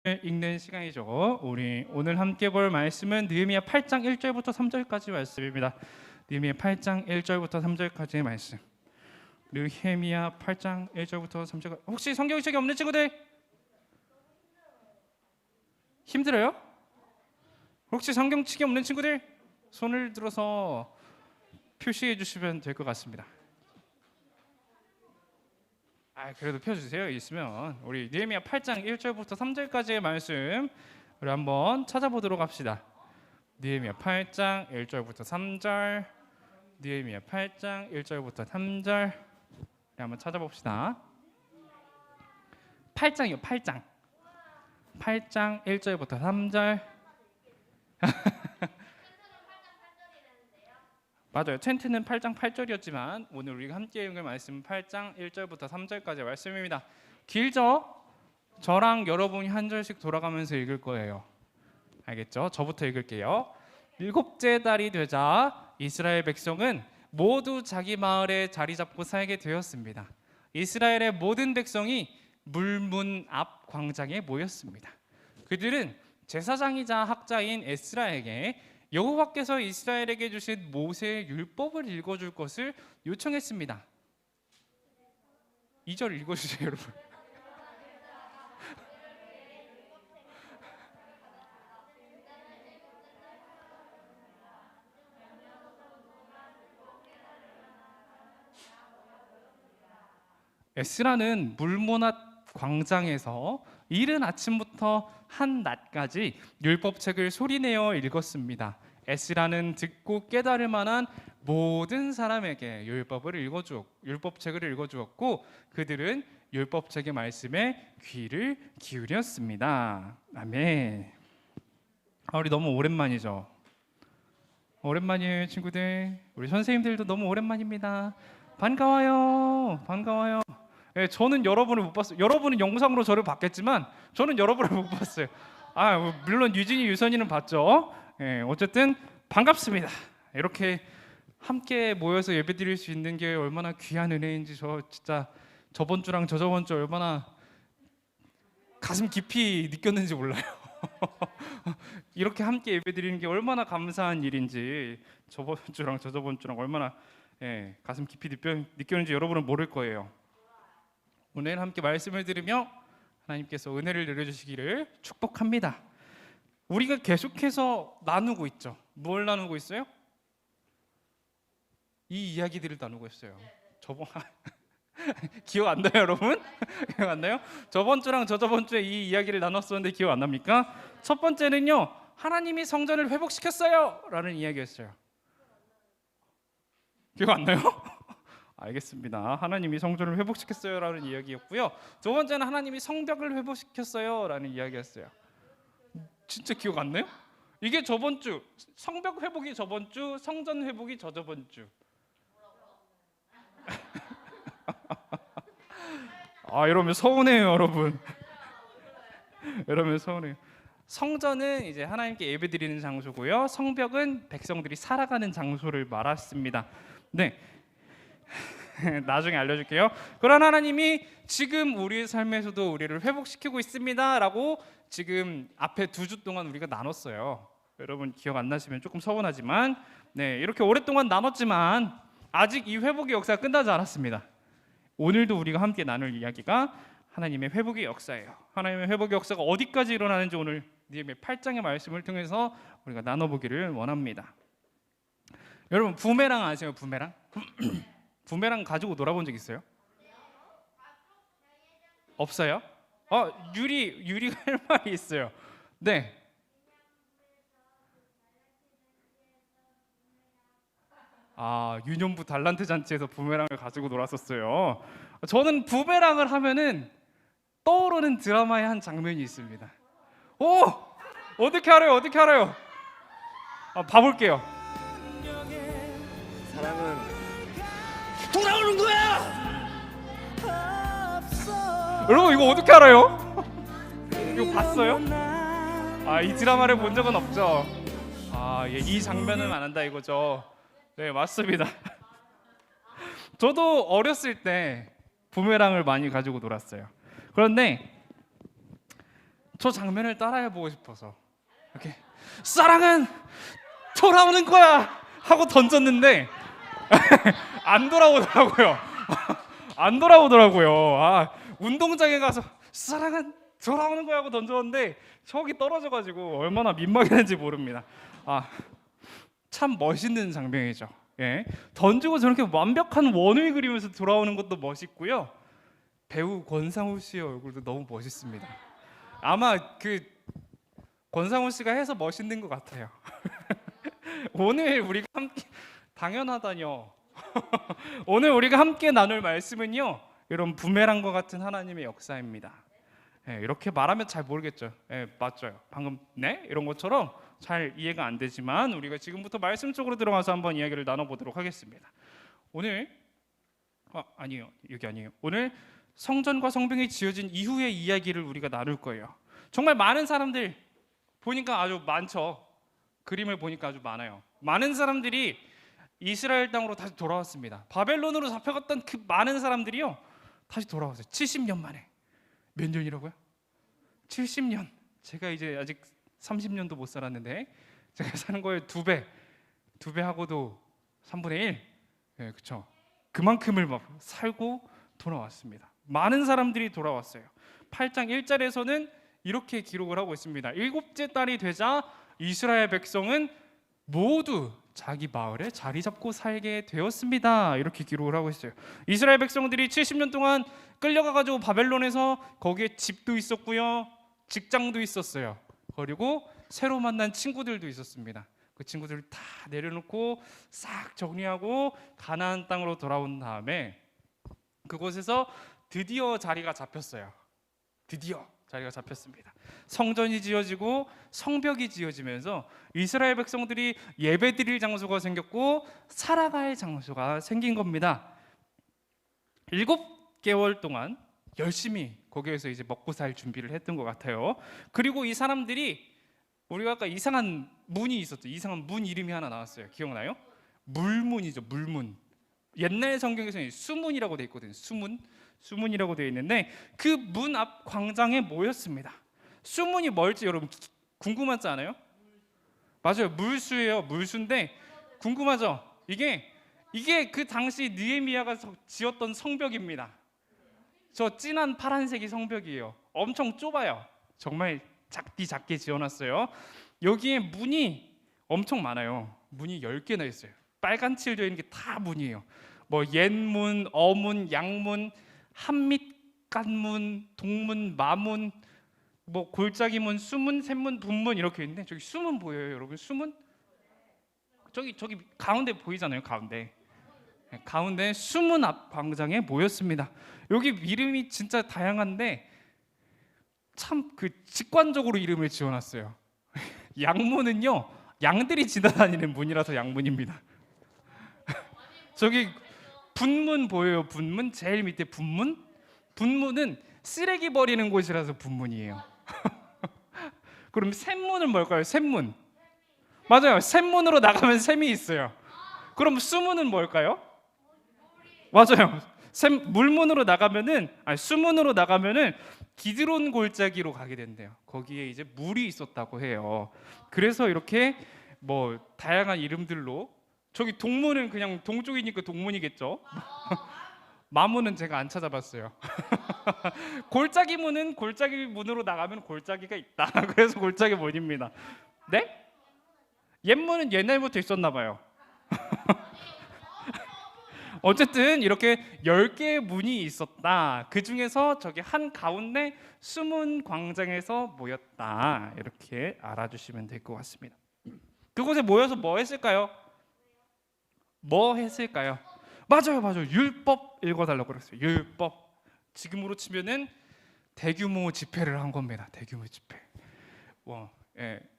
읽는 시간이죠. 우리 오늘 함께 볼 말씀은 느헤미야 8장 1절부터 3절까지 말씀입니다. 느헤미야 8장 1절부터 3절까지의 말씀. 느헤미야 8장 1절부터 3절. 혹시 성경책이 없는 친구들 힘들어요? 혹시 성경책이 없는 친구들 손을 들어서 표시해 주시면 될 것 같습니다. 그래도 펴주세요. 있으면 우리 느헤미야 8장 1절부터 3절까지의 말씀 우리 한번 찾아보도록 합시다. 느헤미야 8장 1절부터 3절, 느헤미야 8장 1절부터 3절 우리 한번 찾아봅시다. 8장이요. 8장 1절부터 3절. 맞아요. 텐트는 8장 8절이었지만 오늘 우리가 함께 읽을 말씀은 8장 1절부터 3절까지의 말씀입니다. 길죠? 저랑 여러분이 한 절씩 돌아가면서 읽을 거예요. 알겠죠? 저부터 읽을게요. 7째 달이 되자 이스라엘 백성은 모두 자기 마을에 자리 잡고 살게 되었습니다. 이스라엘의 모든 백성이 물문 앞 광장에 모였습니다. 그들은 제사장이자 학자인 에스라에게 여호와께서 이스라엘에게 주신 모세의 율법을 읽어줄 것을 요청했습니다. 2절 읽어주세요, 여러분. 에스라는 물모낫 광장에서 이른 아침부터 한 낮까지 율법책을 소리내어 읽었습니다. 에스라는 듣고 깨달을 만한 모든 사람에게 율법책을 읽어주었고 그들은 율법책의 말씀에 귀를 기울였습니다. 아멘. 우리 너무 오랜만이죠. 오랜만이에요, 친구들. 우리 선생님들도 너무 오랜만입니다. 반가워요. 저는 여러분을 못 봤어요. 여러분은 영상으로 저를 봤겠지만 저는 여러분을 못 봤어요. 물론 유진이, 유선이는 봤죠. 어쨌든 반갑습니다. 이렇게 함께 모여서 예배드릴 수 있는 게 얼마나 귀한 은혜인지 저 진짜 저번 주랑 저저번 주 얼마나 가슴 깊이 느꼈는지 몰라요. 이렇게 함께 예배드리는 게 얼마나 감사한 일인지 저번 주랑 저저번 주랑 얼마나 가슴 깊이 느꼈는지 여러분은 모를 거예요. 오늘 함께 말씀을 들으며 하나님께서 은혜를 내려주시기를 축복합니다. 우리가 계속해서 나누고 있죠. 뭘 나누고 있어요? 이 이야기들을 나누고 있어요. 기억 안 나요, 여러분? 기억 안 나요? 저번 주랑 저저번 주에 이 이야기를 나눴었는데 기억 안 납니까? 첫 번째는요, 하나님이 성전을 회복시켰어요 라는 이야기였어요. 기억 안 나요? 알겠습니다. 하나님이 성전을 회복시켰어요 라는 이야기였고요. 두 번째는 하나님이 성벽을 회복시켰어요 라는 이야기였어요. 진짜 기억 안 나요? 이게 저번 주, 성벽 회복이 저번 주, 성전 회복이 저저번 주. 이러면 서운해요, 여러분. 이러면 서운해요. 성전은 이제 하나님께 예배드리는 장소고요. 성벽은 백성들이 살아가는 장소를 말했습니다. 네. 나중에 알려줄게요. 그런 하나님이 지금 우리의 삶에서도 우리를 회복시키고 있습니다라고 지금 앞에 2주 동안 우리가 나눴어요. 여러분 기억 안 나시면 조금 서운하지만 이렇게 오랫동안 나눴지만 아직 이 회복의 역사가 끝나지 않았습니다. 오늘도 우리가 함께 나눌 이야기가 하나님의 회복의 역사예요. 하나님의 회복의 역사가 어디까지 일어나는지 오늘 느헤미야 8장의 말씀을 통해서 우리가 나눠보기를 원합니다. 여러분 부메랑 아세요? 부메랑? 부메랑 가지고 놀아본 적 있어요? 없어요? 유리가 할 말이 있어요. 네. 유년부 달란트 잔치에서 부메랑을 가지고 놀았었어요. 저는 부메랑을 하면은 떠오르는 드라마의 한 장면이 있습니다. 어떻게 알아요? 봐볼게요. 사랑은 돌아오는 거야. 여러분 이거 어떻게 알아요? 이거 봤어요? 이 드라마를 본 적은 없죠. 이 장면은 안 한다 이거죠. 네, 맞습니다. 저도 어렸을 때 부메랑을 많이 가지고 놀았어요. 그런데 저 장면을 따라해보고 싶어서 이렇게 사랑은 돌아오는 거야 하고 던졌는데 안 돌아오더라고요. 안 돌아오더라고요. 운동장에 가서 사랑은 돌아오는 거야 하고 던졌는데 저기 떨어져가지고 얼마나 민망했는지 모릅니다. 참 멋있는 장면이죠. 예. 던지고 저렇게 완벽한 원을 그리면서 돌아오는 것도 멋있고요. 배우 권상우 씨의 얼굴도 너무 멋있습니다. 아마 그 권상우 씨가 해서 멋있는 것 같아요. 오늘 우리가 함께 당연하다뇨. 오늘 우리가 함께 나눌 말씀은요, 이런 부메랑과 같은 하나님의 역사입니다. 이렇게 말하면 잘 모르겠죠. 맞죠. 방금 네 이런 것처럼 잘 이해가 안 되지만 우리가 지금부터 말씀 쪽으로 들어가서 한번 이야기를 나눠보도록 하겠습니다. 오늘 아니에요. 여기 아니에요. 오늘 성전과 성벽이 지어진 이후의 이야기를 우리가 나눌 거예요. 정말 많은 사람들 보니까 아주 많죠. 그림을 보니까 아주 많아요. 많은 사람들이 이스라엘 땅으로 다시 돌아왔습니다. 바벨론으로 잡혀갔던 그 많은 사람들이요 다시 돌아왔어요. 70년 만에. 몇 년이라고요? 70년. 제가 이제 아직 30년도 못 살았는데 제가 사는 거에 두 배 하고도 3분의 1. 그렇죠. 그만큼을 막 살고 돌아왔습니다. 많은 사람들이 돌아왔어요. 8장 1절에서는 이렇게 기록을 하고 있습니다. 7째 달이 되자 이스라엘 백성은 모두 자기 마을에 자리 잡고 살게 되었습니다. 이렇게 기록을 하고 있어요. 이스라엘 백성들이 70년 동안 끌려가가지고 바벨론에서 거기에 집도 있었고요, 직장도 있었어요. 그리고 새로 만난 친구들도 있었습니다. 그 친구들을 다 내려놓고 싹 정리하고 가나안 땅으로 돌아온 다음에 그곳에서 드디어 자리가 잡혔어요. 드디어 자리가 잡혔습니다. 성전이 지어지고 성벽이 지어지면서 이스라엘 백성들이 예배드릴 장소가 생겼고 살아갈 장소가 생긴 겁니다. 7개월 동안 열심히 거기에서 이제 먹고 살 준비를 했던 것 같아요. 그리고 이 사람들이 우리가 아까 이상한 문이 있었죠. 이상한 문 이름이 하나 나왔어요. 기억나요? 물문이죠. 물문. 옛날 성경에서는 수문이라고 되어 있거든요. 수문이라고 되어 있는데 그 문 앞 광장에 모였습니다. 수문이 뭘지 여러분 궁금하지 않아요? 맞아요. 물수예요. 물수인데 궁금하죠? 이게 그 당시 느헤미야가 지었던 성벽입니다. 저 진한 파란색이 성벽이에요. 엄청 좁아요. 정말 작게 지어놨어요. 여기에 문이 엄청 많아요. 문이 10개나 있어요. 빨간 칠 되어 있는 게 다 문이에요. 뭐 옛문, 어문, 양문, 한밑간문, 동문, 마문, 뭐 골짜기문, 수문, 샘문, 분문 이렇게 있는데 저기 수문 보여요, 여러분? 수문? 저기 가운데 보이잖아요, 가운데. 가운데 수문 앞 광장에 모였습니다. 여기 이름이 진짜 다양한데 참 그 직관적으로 이름을 지어놨어요. 양문은요, 양들이 지나다니는 문이라서 양문입니다. 저기 분문 보여요. 분문 제일 밑에 분문은 쓰레기 버리는 곳이라서 분문이에요. 그럼 샘문은 뭘까요? 샘문. 맞아요. 샘문으로 나가면 샘이 있어요. 그럼 수문은 뭘까요? 맞아요. 물문으로 나가면은 수문으로 나가면은 기드론 골짜기로 가게 된대요. 거기에 이제 물이 있었다고 해요. 그래서 이렇게 뭐 다양한 이름들로 저기 동문은 그냥 동쪽이니까 동문이겠죠. 마문은 제가 안 찾아봤어요. 골짜기 문은 골짜기 문으로 나가면 골짜기가 있다. 그래서 골짜기 문입니다. 네? 옛문은 옛날부터 있었나 봐요. 어쨌든 이렇게 10개의 문이 있었다. 그 중에서 저기 한 가운데 수문 광장에서 모였다. 이렇게 알아주시면 될 것 같습니다. 그곳에 모여서 뭐 했을까요? 맞아요. 율법 읽어달라고 그랬어요. 율법. 지금으로 치면은 대규모 집회를 한 겁니다. 대규모 집회.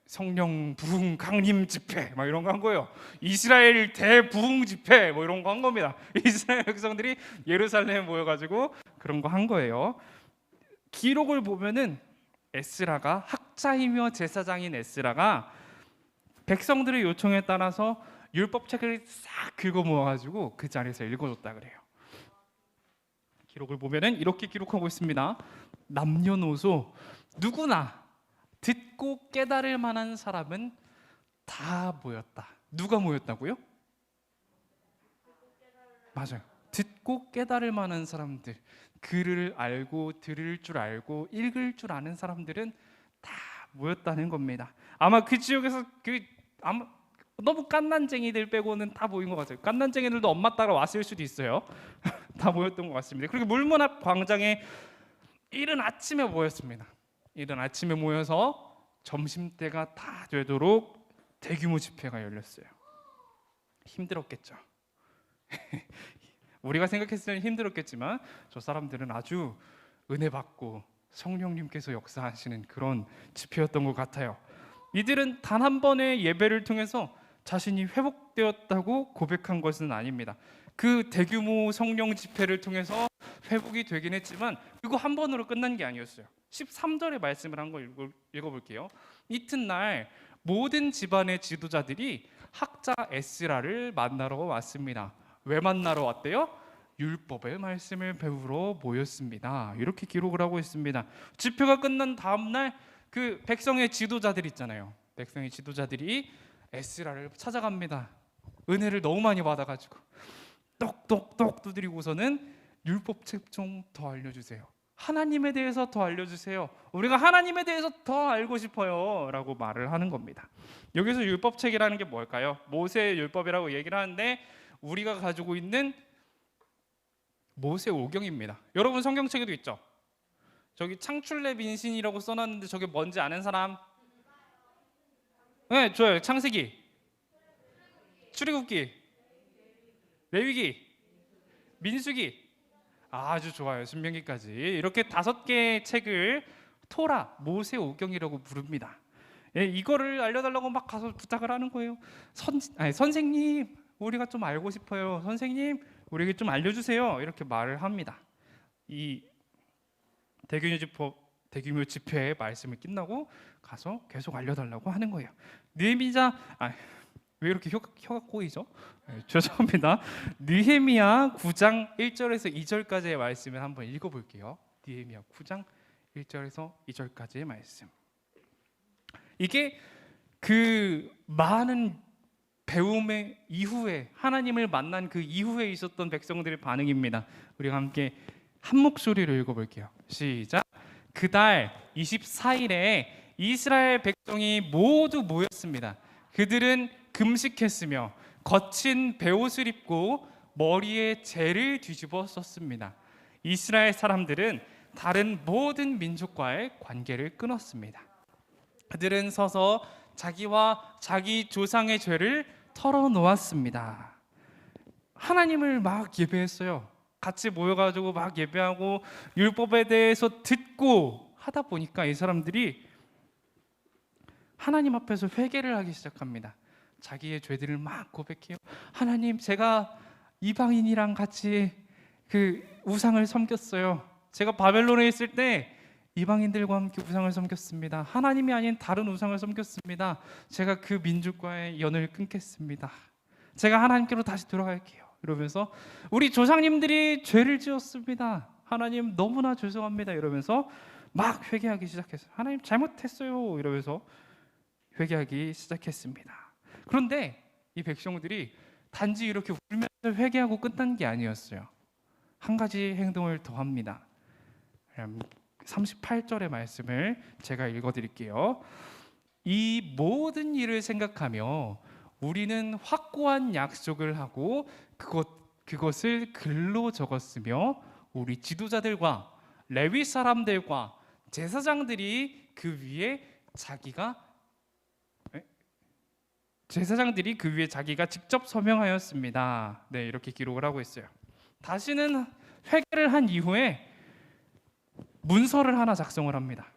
성령 부흥 강림 집회 막 이런 거 한 거예요. 이스라엘 대부흥 집회 뭐 이런 거 한 겁니다. 이스라엘 백성들이 예루살렘에 모여가지고 그런 거 한 거예요. 기록을 보면은 에스라가 학자이며 제사장인 에스라가 백성들의 요청에 따라서 율법책을 싹 긁어 모아가지고 그 자리에서 읽어줬다 그래요. 기록을 보면은 이렇게 기록하고 있습니다. 남녀노소 누구나 듣고 깨달을 만한 사람은 다 모였다. 누가 모였다고요? 맞아요. 듣고 깨달을 만한 사람들, 글을 알고 들을 줄 알고 읽을 줄 아는 사람들은 다 모였다는 겁니다. 아마 그 지역에서 아마 너무 깐난쟁이들 빼고는 다 모인 것 같아요. 깐난쟁이들도 엄마 따라 왔을 수도 있어요. 다 모였던 것 같습니다. 그리고 물문 앞 광장에 이른 아침에 모였습니다. 이른 아침에 모여서 점심때가 다 되도록 대규모 집회가 열렸어요. 힘들었겠죠. 우리가 생각했을 때는 힘들었겠지만 저 사람들은 아주 은혜 받고 성령님께서 역사하시는 그런 집회였던 것 같아요. 이들은 단 한 번의 예배를 통해서 자신이 회복되었다고 고백한 것은 아닙니다. 그 대규모 성령 집회를 통해서 회복이 되긴 했지만 그거 한 번으로 끝난 게 아니었어요. 13절의 말씀을 한번 읽어볼게요. 이튿날 모든 집안의 지도자들이 학자 에스라를 만나러 왔습니다. 왜 만나러 왔대요? 율법의 말씀을 배우러 모였습니다. 이렇게 기록을 하고 있습니다. 집회가 끝난 다음 날 그 백성의 지도자들 있잖아요. 백성의 지도자들이 에스라를 찾아갑니다. 은혜를 너무 많이 받아가지고 똑똑똑 두드리고서는 율법책 좀 더 알려주세요. 하나님에 대해서 더 알려주세요. 우리가 하나님에 대해서 더 알고 싶어요 라고 말을 하는 겁니다. 여기서 율법책이라는 게 뭘까요? 모세의 율법이라고 얘기를 하는데 우리가 가지고 있는 모세오경입니다. 여러분 성경책에도 있죠? 저기 창출내 민신이라고 써놨는데 저게 뭔지 아는 사람? 네, 좋아요. 창세기, 출애굽기, 레위기, 민수기. 아주 좋아요. 신명기까지 이렇게 5개의 책을 토라, 모세오경이라고 부릅니다. 예, 이거를 알려달라고 막 가서 부탁을 하는 거예요. 선생님, 우리가 좀 알고 싶어요. 선생님, 우리에게 좀 알려주세요. 이렇게 말을 합니다. 이 대규모 집회의 말씀을 끝나고 가서 계속 알려달라고 하는 거예요. 느헤미야, 왜 이렇게 혀가 꼬이죠? 죄송합니다. 느헤미야 9장 1절에서 2절까지의 말씀을 한번 읽어볼게요. 느헤미야 9장 1절에서 2절까지의 말씀. 이게 그 많은 배움의 이후에 하나님을 만난 그 이후에 있었던 백성들의 반응입니다. 우리가 함께 한 목소리로 읽어볼게요. 시작. 그달 24일에 이스라엘 백성이 모두 모였습니다. 그들은 금식했으며 거친 베옷을 입고 머리에 재를 뒤집어 썼습니다. 이스라엘 사람들은 다른 모든 민족과의 관계를 끊었습니다. 그들은 서서 자기와 자기 조상의 죄를 털어놓았습니다. 하나님을 막 예배했어요. 같이 모여가지고 막 예배하고 율법에 대해서 듣고 하다 보니까 이 사람들이 하나님 앞에서 회개를 하기 시작합니다. 자기의 죄들을 막 고백해요. 하나님, 제가 이방인이랑 같이 그 우상을 섬겼어요. 제가 바벨론에 있을 때 이방인들과 함께 우상을 섬겼습니다. 하나님이 아닌 다른 우상을 섬겼습니다. 제가 그 민족과의 연을 끊겠습니다. 제가 하나님께로 다시 돌아갈게요. 이러면서 우리 조상님들이 죄를 지었습니다. 하나님 너무나 죄송합니다. 이러면서 막 회개하기 시작했어요. 하나님 잘못했어요. 이러면서 회개하기 시작했습니다. 그런데 이 백성들이 단지 이렇게 울면서 회개하고 끝난 게 아니었어요. 한 가지 행동을 더 합니다. 38절의 말씀을 제가 읽어드릴게요. 이 모든 일을 생각하며 우리는 확고한 약속을 하고 그것을 글로 적었으며 우리 지도자들과 레위 사람들과 제사장들이 그 위에 자기가 직접 서명하였습니다. 네, 이렇게 기록을 하고 있어요. 다시는 회개를 한 이후에 문서를 하나 작성을 합니다.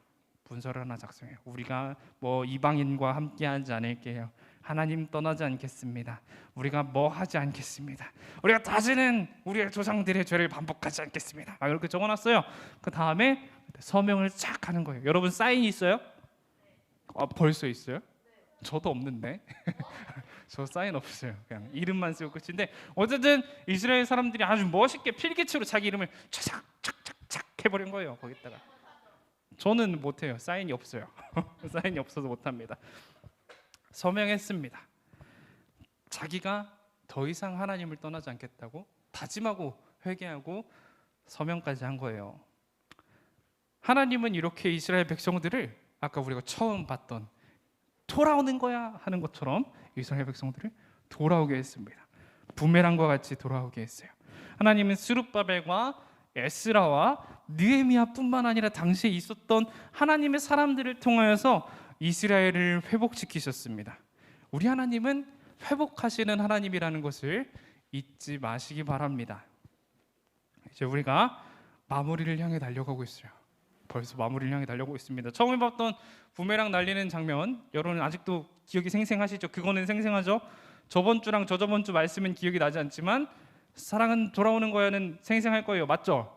문서를 하나 작성해요. 우리가 뭐 이방인과 함께하지 않을게요. 하나님 떠나지 않겠습니다. 우리가 뭐 하지 않겠습니다. 우리가 다시는 우리의 조상들의 죄를 반복하지 않겠습니다. 막 이렇게 적어놨어요. 그 다음에 서명을 쫙 하는 거예요. 여러분 사인 있어요? 벌써 있어요? 저도 없는데. 저 사인 없어요. 그냥 이름만 쓰고 끝인데 어쨌든 이스라엘 사람들이 아주 멋있게 필기체로 자기 이름을 착착착착착 해버린 거예요. 거기다가 저는 못해요. 사인이 없어요. 사인이 없어서 못합니다. 서명했습니다. 자기가 더 이상 하나님을 떠나지 않겠다고 다짐하고 회개하고 서명까지 한 거예요. 하나님은 이렇게 이스라엘 백성들을 아까 우리가 처음 봤던 돌아오는 거야 하는 것처럼 이스라엘 백성들을 돌아오게 했습니다. 부메랑과 같이 돌아오게 했어요. 하나님은 스룹바벨과 에스라와 느헤미야뿐만 아니라 당시에 있었던 하나님의 사람들을 통하여서 이스라엘을 회복시키셨습니다. 우리 하나님은 회복하시는 하나님이라는 것을 잊지 마시기 바랍니다. 이제 우리가 마무리를 향해 달려가고 있어요. 벌써 마무리를 향해 달려가고 있습니다. 처음에 봤던 부메랑 날리는 장면, 여러분 아직도 기억이 생생하시죠? 그거는 생생하죠? 저번 주랑 저저번 주 말씀은 기억이 나지 않지만 사랑은 돌아오는 거야는 생생할 거예요. 맞죠?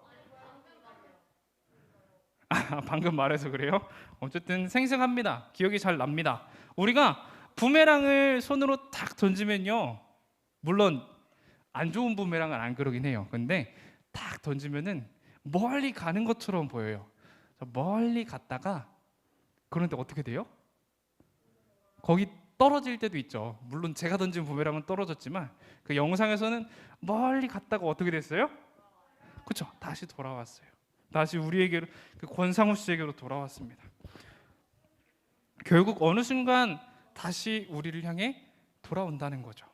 방금 말해서 그래요? 어쨌든 생생합니다. 기억이 잘 납니다. 우리가 부메랑을 손으로 탁 던지면요, 물론 안 좋은 부메랑은 안 그러긴 해요. 근데 탁 던지면은 멀리 가는 것처럼 보여요. 멀리 갔다가 그런데 어떻게 돼요? 거기 떨어질 때도 있죠. 물론 제가 던진 부메랑은 떨어졌지만 그 영상에서는 멀리 갔다가 어떻게 됐어요? 그렇죠. 다시 돌아왔어요. 다시 우리에게로, 그 권상우 씨에게로 돌아왔습니다. 결국 어느 순간 다시 우리를 향해 돌아온다는 거죠.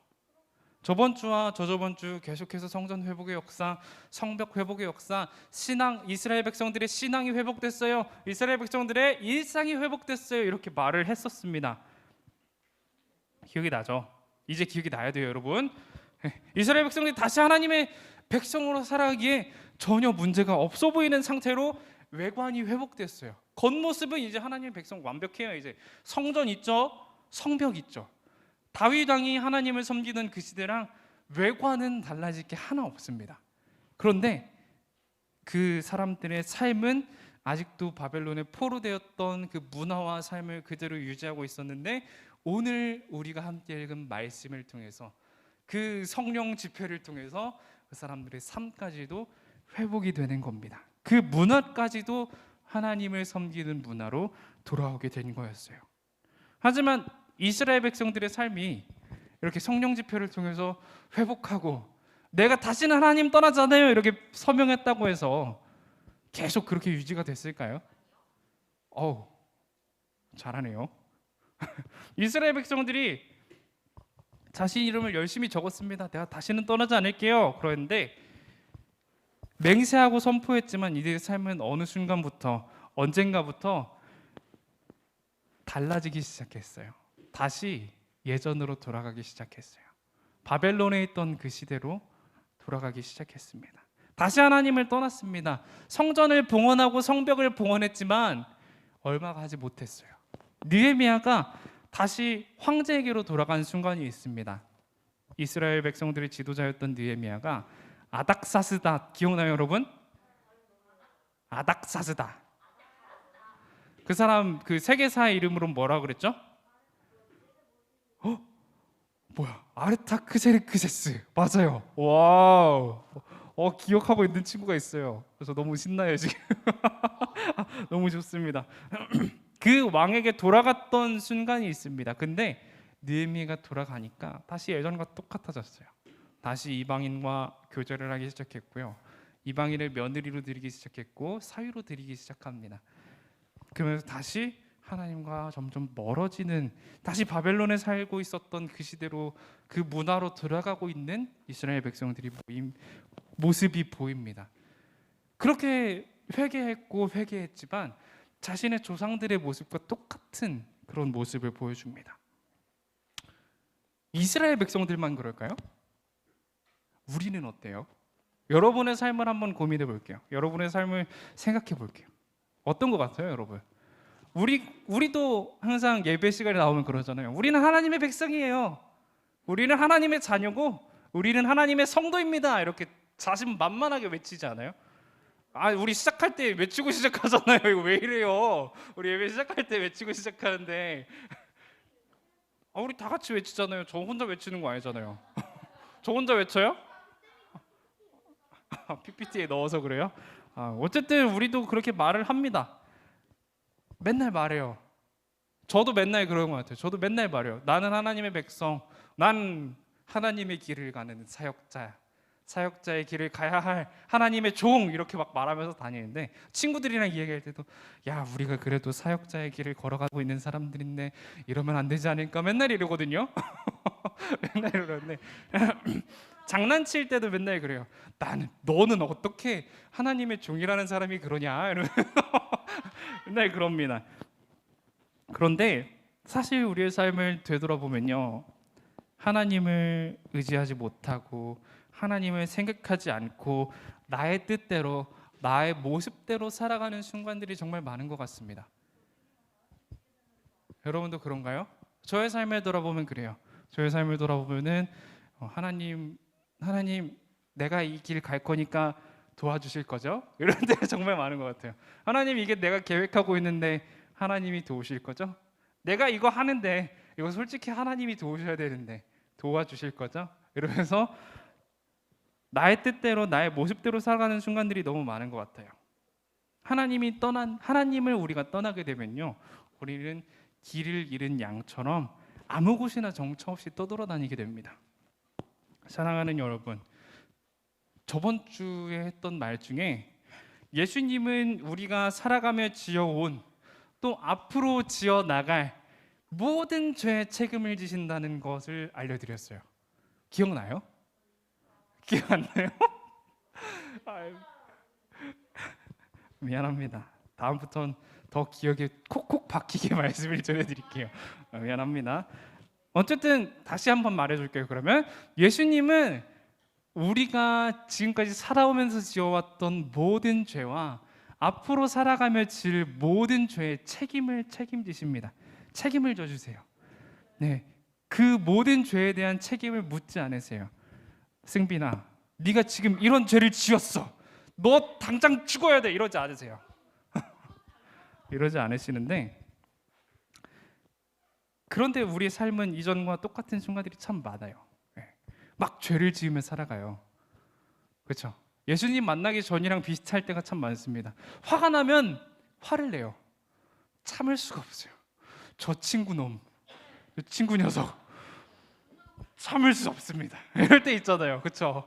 저번 주와 저저번 주 계속해서 성전 회복의 역사, 성벽 회복의 역사, 신앙, 이스라엘 백성들의 신앙이 회복됐어요. 이스라엘 백성들의 일상이 회복됐어요. 이렇게 말을 했었습니다. 기억이 나죠? 이제 기억이 나야 돼요, 여러분. 이스라엘 백성들이 다시 하나님의 백성으로 살아가기에 전혀 문제가 없어 보이는 상태로 외관이 회복됐어요. 겉모습은 이제 하나님의 백성 완벽해요. 이제 성전 있죠, 성벽 있죠. 다윗 왕이 하나님을 섬기는 그 시대랑 외관은 달라질 게 하나 없습니다. 그런데 그 사람들의 삶은 아직도 바벨론에 포로되었던 그 문화와 삶을 그대로 유지하고 있었는데, 오늘 우리가 함께 읽은 말씀을 통해서 그 성령 집회를 통해서 그 사람들의 삶까지도 회복이 되는 겁니다. 그 문화까지도 하나님을 섬기는 문화로 돌아오게 된 거였어요. 하지만 이스라엘 백성들의 삶이 이렇게 성령 집회를 통해서 회복하고 내가 다시는 하나님 떠나지 않아요 이렇게 서명했다고 해서 계속 그렇게 유지가 됐을까요? 잘하네요. 이스라엘 백성들이 자신 이름을 열심히 적었습니다. 내가 다시는 떠나지 않을게요. 그런데 맹세하고 선포했지만 이들의 삶은 어느 순간부터, 언젠가부터 달라지기 시작했어요. 다시 예전으로 돌아가기 시작했어요. 바벨론에 있던 그 시대로 돌아가기 시작했습니다. 다시 하나님을 떠났습니다. 성전을 봉헌하고 성벽을 봉헌했지만 얼마 가지 못했어요. 느헤미야가 다시 황제에게로 돌아간 순간이 있습니다. 이스라엘 백성들의 지도자였던 느헤미야가 아닥사스다, 기억나요 여러분? 아닥사스다. 그 사람 그 세계사의 이름으로 뭐라 그랬죠? 아르타크세르크세스. 맞아요. 와우. 기억하고 있는 친구가 있어요. 그래서 너무 신나요 지금. 너무 좋습니다. 그 왕에게 돌아갔던 순간이 있습니다. 근데 느헤미야가 돌아가니까 다시 예전과 똑같아졌어요. 다시 이방인과 교제를 하기 시작했고요. 이방인을 며느리로 드리기 시작했고 사위로 드리기 시작합니다. 그러면서 다시 하나님과 점점 멀어지는, 다시 바벨론에 살고 있었던 그 시대로, 그 문화로 들어가고 있는 이스라엘 백성들이 모습이 보입니다. 그렇게 회개했고 회개했지만 자신의 조상들의 모습과 똑같은 그런 모습을 보여줍니다. 이스라엘 백성들만 그럴까요? 우리는 어때요? 여러분의 삶을 한번 고민해 볼게요. 여러분의 삶을 생각해 볼게요. 어떤 것 같아요, 여러분? 우리도 항상 예배 시간에 나오면 그러잖아요. 우리는 하나님의 백성이에요. 우리는 하나님의 자녀고 우리는 하나님의 성도입니다. 이렇게 자신만만하게 외치지 않아요? 우리 시작할 때 외치고 시작하잖아요. 이거 왜 이래요? 우리 예배 시작할 때 외치고 시작하는데 우리 다 같이 외치잖아요. 저 혼자 외치는 거 아니잖아요. 저 혼자 외쳐요? PPT에 넣어서 그래요? 어쨌든 우리도 그렇게 말을 합니다. 맨날 말해요. 저도 맨날 그런 것 같아요. 저도 맨날 말해요. 나는 하나님의 백성, 난 하나님의 길을 가는 사역자야. 사역자의 길을 가야 할 하나님의 종, 이렇게 막 말하면서 다니는데, 친구들이랑 이야기할 때도 야, 우리가 그래도 사역자의 길을 걸어가고 있는 사람들인데 이러면 안 되지 않을까 맨날 이러거든요. 맨날 이러는데 장난칠 때도 맨날 그래요. 너는 어떻게 하나님의 종이라는 사람이 그러냐 이러면서 맨날 그럽니다. 그런데 사실 우리의 삶을 되돌아보면요, 하나님을 의지하지 못하고 하나님을 생각하지 않고 나의 뜻대로, 나의 모습대로 살아가는 순간들이 정말 많은 것 같습니다. 여러분도 그런가요? 저의 삶을 돌아보면 그래요. 저의 삶을 돌아보면은 하나님, 내가 이 길 갈 거니까 도와주실 거죠? 이런 데 정말 많은 것 같아요. 하나님, 이게 내가 계획하고 있는데 하나님이 도우실 거죠? 내가 이거 하는데 이거 솔직히 하나님이 도우셔야 되는데 도와주실 거죠? 이러면서 나의 뜻대로, 나의 모습대로 살아가는 순간들이 너무 많은 것 같아요. 하나님을 우리가 떠나게 되면요, 우리는 길을 잃은 양처럼 아무 곳이나 정처 없이 떠돌아다니게 됩니다. 사랑하는 여러분, 저번 주에 했던 말 중에 예수님은 우리가 살아가며 지어온, 또 앞으로 지어 나갈 모든 죄의 책임을 지신다는 것을 알려드렸어요. 기억나요? 기억 안 나요? 아유, 미안합니다. 다음부터는 더 기억에 콕콕 박히게 말씀을 전해드릴게요. 미안합니다. 어쨌든 다시 한번 말해줄게요. 그러면 예수님은 우리가 지금까지 살아오면서 지어왔던 모든 죄와 앞으로 살아가며 질 모든 죄의 책임을 책임지십니다. 책임을 져주세요. 네, 그 모든 죄에 대한 책임을 묻지 않으세요. 승빈아, 네가 지금 이런 죄를 지었어. 너 당장 죽어야 돼. 이러지 않으세요. 이러지 않으시는데, 그런데 우리의 삶은 이전과 똑같은 순간들이 참 많아요. 막 죄를 지으며 살아가요. 그렇죠? 예수님 만나기 전이랑 비슷할 때가 참 많습니다. 화가 나면 화를 내요. 참을 수가 없어요. 저 친구 놈, 저 친구 녀석 참을 수 없습니다. 이럴 때 있잖아요. 그렇죠?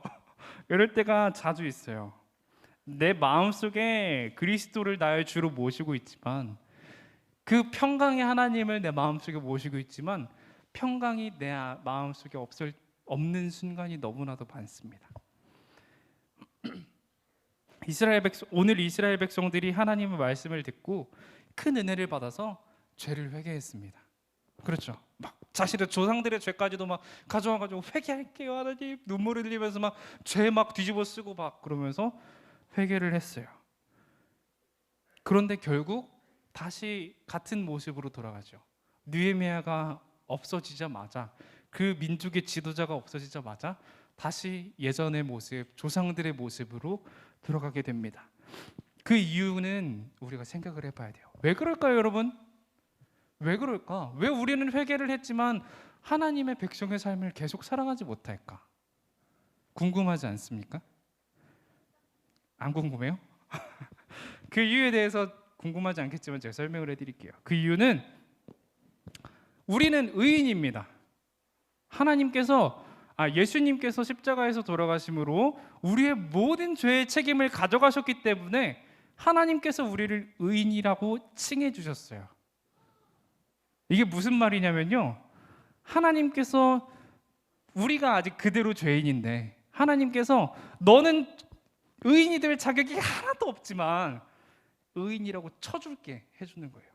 이럴 때가 자주 있어요. 내 마음속에 그리스도를 나의 주로 모시고 있지만, 그 평강의 하나님을 내 마음속에 모시고 있지만 평강이 내 마음속에 없는 순간이 너무나도 많습니다. 오늘 이스라엘 백성들이 하나님의 말씀을 듣고 큰 은혜를 받아서 죄를 회개했습니다. 그렇죠? 막 자신의 조상들의 죄까지도 막 가져와가지고 회개할게요 하나님, 눈물을 흘리면서 막 죄 막 뒤집어 쓰고 막 그러면서 회개를 했어요. 그런데 결국 다시 같은 모습으로 돌아가죠. 느헤미야가 없어지자마자, 그 민족의 지도자가 없어지자마자 다시 예전의 모습, 조상들의 모습으로 들어가게 됩니다. 그 이유는 우리가 생각을 해봐야 돼요. 왜 그럴까요, 여러분? 왜 그럴까? 왜 우리는 회개를 했지만 하나님의 백성의 삶을 계속 살아가지 못할까? 궁금하지 않습니까? 안 궁금해요? 그 이유에 대해서 궁금하지 않겠지만 제가 설명을 해드릴게요. 그 이유는 우리는 의인입니다. 예수님께서 십자가에서 돌아가심으로 우리의 모든 죄의 책임을 가져가셨기 때문에 하나님께서 우리를 의인이라고 칭해 주셨어요. 이게 무슨 말이냐면요, 하나님께서, 우리가 아직 그대로 죄인인데 하나님께서 너는 의인이 될 자격이 하나도 없지만 의인이라고 쳐줄게 해주는 거예요.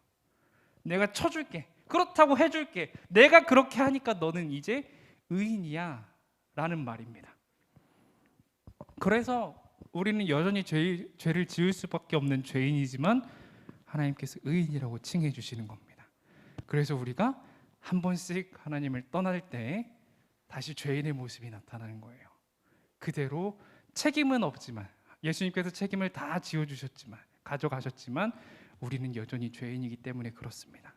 내가 쳐줄게, 그렇다고 해줄게, 내가 그렇게 하니까 너는 이제 의인이야 라는 말입니다. 그래서 우리는 여전히 죄를 지을 수밖에 없는 죄인이지만 하나님께서 의인이라고 칭해 주시는 겁니다. 그래서 우리가 한 번씩 하나님을 떠날 때 다시 죄인의 모습이 나타나는 거예요. 그대로 책임은 없지만, 예수님께서 책임을 다 지어주셨지만, 가져가셨지만 우리는 여전히 죄인이기 때문에 그렇습니다.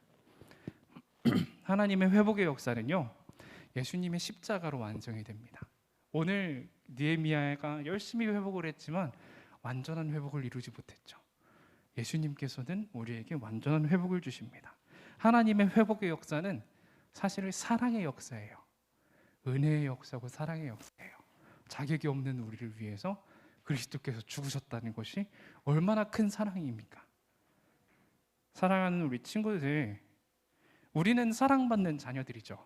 하나님의 회복의 역사는요, 예수님의 십자가로 완성이 됩니다. 오늘 느헤미야가 열심히 회복을 했지만 완전한 회복을 이루지 못했죠. 예수님께서는 우리에게 완전한 회복을 주십니다. 하나님의 회복의 역사는 사실 사랑의 역사예요. 은혜의 역사고 사랑의 역사예요. 자격이 없는 우리를 위해서 그리스도께서 죽으셨다는 것이 얼마나 큰 사랑입니까? 사랑하는 우리 친구들, 우리는 사랑받는 자녀들이죠.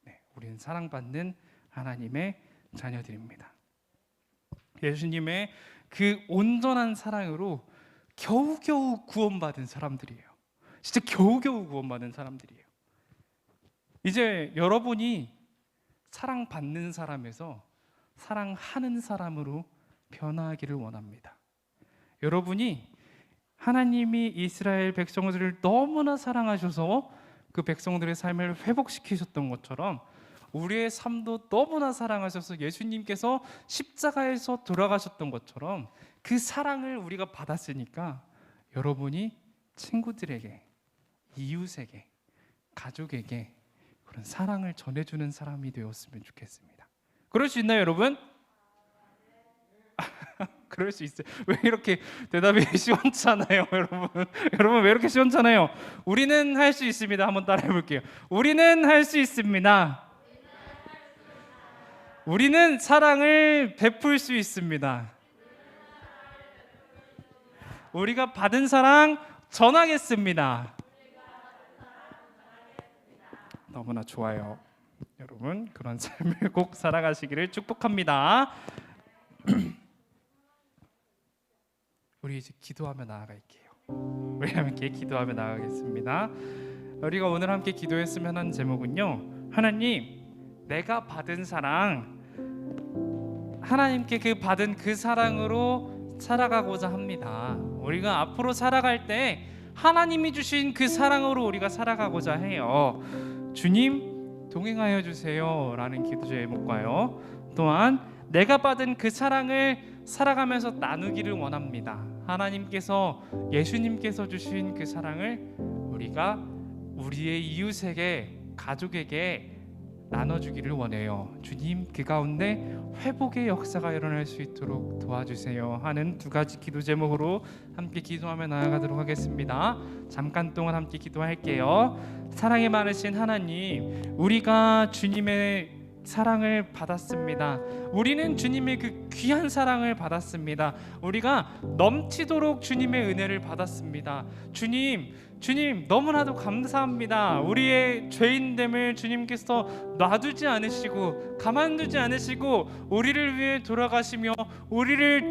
네, 우리는 사랑받는 하나님의 자녀들입니다. 예수님의 그 온전한 사랑으로 겨우겨우 구원받은 사람들이에요. 진짜 겨우겨우 구원받은 사람들이에요. 이제 여러분이 사랑받는 사람에서 사랑하는 사람으로 변화하기를 원합니다. 여러분이 하나님이 이스라엘 백성들을 너무나 사랑하셔서 그 백성들의 삶을 회복시키셨던 것처럼 우리의 삶도 너무나 사랑하셔서 예수님께서 십자가에서 돌아가셨던 것처럼 그 사랑을 우리가 받았으니까 여러분이 친구들에게, 이웃에게, 가족에게 그런 사랑을 전해주는 사람이 되었으면 좋겠습니다. 그럴 수 있나요, 여러분? 그럴 수 있어요. 왜 이렇게 대답이 시원찮아요, 여러분? 여러분 왜 이렇게 시원찮아요? 우리는 할 수 있습니다. 한번 따라해 볼게요. 우리는 할 수 있습니다. 우리는 사랑을 베풀 수 있습니다. 우리가 받은 사랑 전하겠습니다. 너무나 좋아요. 여러분 그런 삶을 꼭 살아가시기를 축복합니다. 우리 이제 기도하며 나아갈게요. 우리 함께 기도하며 나아가겠습니다. 우리가 오늘 함께 기도했으면 하는 제목은요, 하나님, 내가 받은 사랑, 하나님께 그 받은 그 사랑으로 살아가고자 합니다. 우리가 앞으로 살아갈 때 하나님이 주신 그 사랑으로 우리가 살아가고자 해요. 주님 동행하여 주세요 라는 기도 제목과요, 또한 내가 받은 그 사랑을 살아가면서 나누기를 원합니다. 하나님께서, 예수님께서 주신 그 사랑을 우리가 우리의 이웃에게, 가족에게 나눠주기를 원해요. 주님, 그 가운데 회복의 역사가 일어날 수 있도록 도와주세요 하는 두 가지 기도 제목으로 함께 기도하며 나아가도록 하겠습니다. 잠깐 동안 함께 기도할게요. 사랑이 많으신 하나님, 우리가 주님의 사랑을 받았습니다. 우리는 주님의 그 귀한 사랑을 받았습니다. 우리가 넘치도록 주님의 은혜를 받았습니다. 주님 너무나도 감사합니다. 우리의 죄인됨을 주님께서 놔두지 않으시고 가만두지 않으시고 우리를 위해 돌아가시며 우리를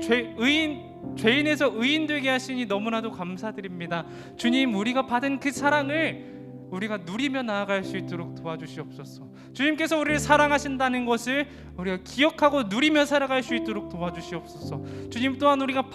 죄인에서 의인 되게 하시니 너무나도 감사드립니다. 주님, 우리가 받은 그 사랑을 우리가 누리며 나아갈 수 있도록 도와주시옵소서. 주님께서 우리를 사랑하신다는 것을 우리가 기억하고 누리며 살아갈 수 있도록 도와주시옵소서. 주님, 또한 우리가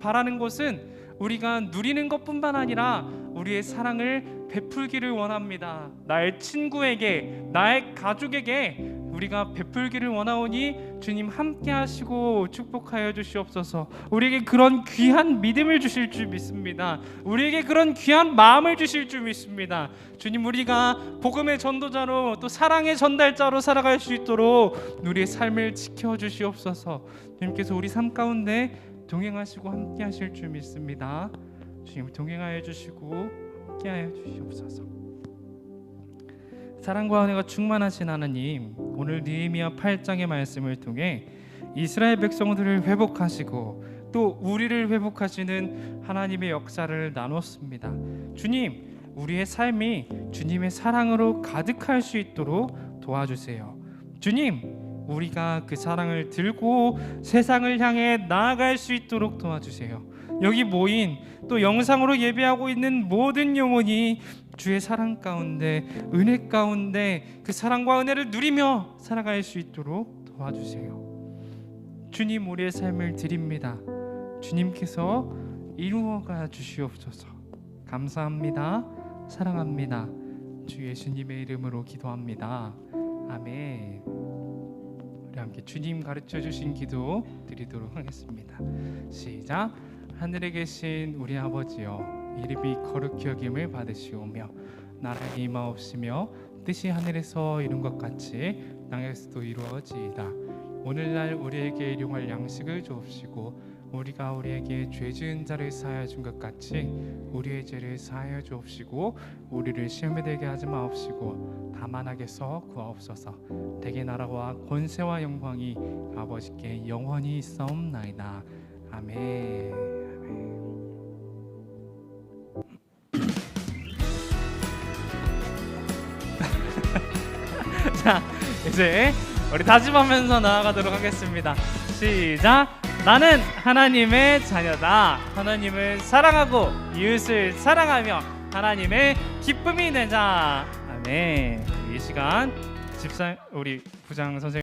바라는 것은 우리가 누리는 것뿐만 아니라 우리의 사랑을 베풀기를 원합니다. 나의 친구에게, 나의 가족에게 우리가 베풀기를 원하오니 주님 함께 하시고 축복하여 주시옵소서. 우리에게 그런 귀한 믿음을 주실 줄 믿습니다. 우리에게 그런 귀한 마음을 주실 줄 믿습니다. 주님, 우리가 복음의 전도자로 또 사랑의 전달자로 살아갈 수 있도록 우리의 삶을 지켜주시옵소서. 주님께서 우리 삶 가운데 동행하시고 함께 하실 줄 믿습니다. 주님, 동행하여 주시고 함께 하여 주시옵소서. 사랑과 은혜가 충만하신 하나님, 오늘 느헤미야 8장의 말씀을 통해 이스라엘 백성들을 회복하시고 또 우리를 회복하시는 하나님의 역사를 나눴습니다. 주님, 우리의 삶이 주님의 사랑으로 가득할 수 있도록 도와주세요. 주님, 우리가 그 사랑을 들고 세상을 향해 나아갈 수 있도록 도와주세요. 여기 모인 또 영상으로 예배하고 있는 모든 영혼이 주의 사랑 가운데, 은혜 가운데 그 사랑과 은혜를 누리며 살아갈 수 있도록 도와주세요. 주님, 우리의 삶을 드립니다. 주님께서 이루어가 주시옵소서. 감사합니다. 사랑합니다. 주 예수님의 이름으로 기도합니다. 아멘. 우리 함께 주님 가르쳐 주신 기도 드리도록 하겠습니다. 시작. 하늘에 계신 우리 아버지여, 이름이 거룩히 여김을 받으시오며 나라의 임하옵시며 뜻이 하늘에서 이룬 것 같이 땅에서도 이루어지이다. 오늘날 우리에게 일용할 양식을 주옵시고 우리가 우리에게 죄 지은 자를 사하여 준 것 같이 우리의 죄를 사하여 주옵시고 우리를 시험에 들게 하지 마옵시고 다만 악에서 구하옵소서. 대개 나라와 권세와 영광이 아버지께 영원히 있사옵나이다. 아멘. 아멘. 자, 이제 우리 다짐하면서 나아가도록 하겠습니다. 시작. 나는 하나님의 자녀다. 하나님을 사랑하고 이웃을 사랑하며 하나님의 기쁨이 되자. 아멘. 이 시간 집사 우리 부장 선생님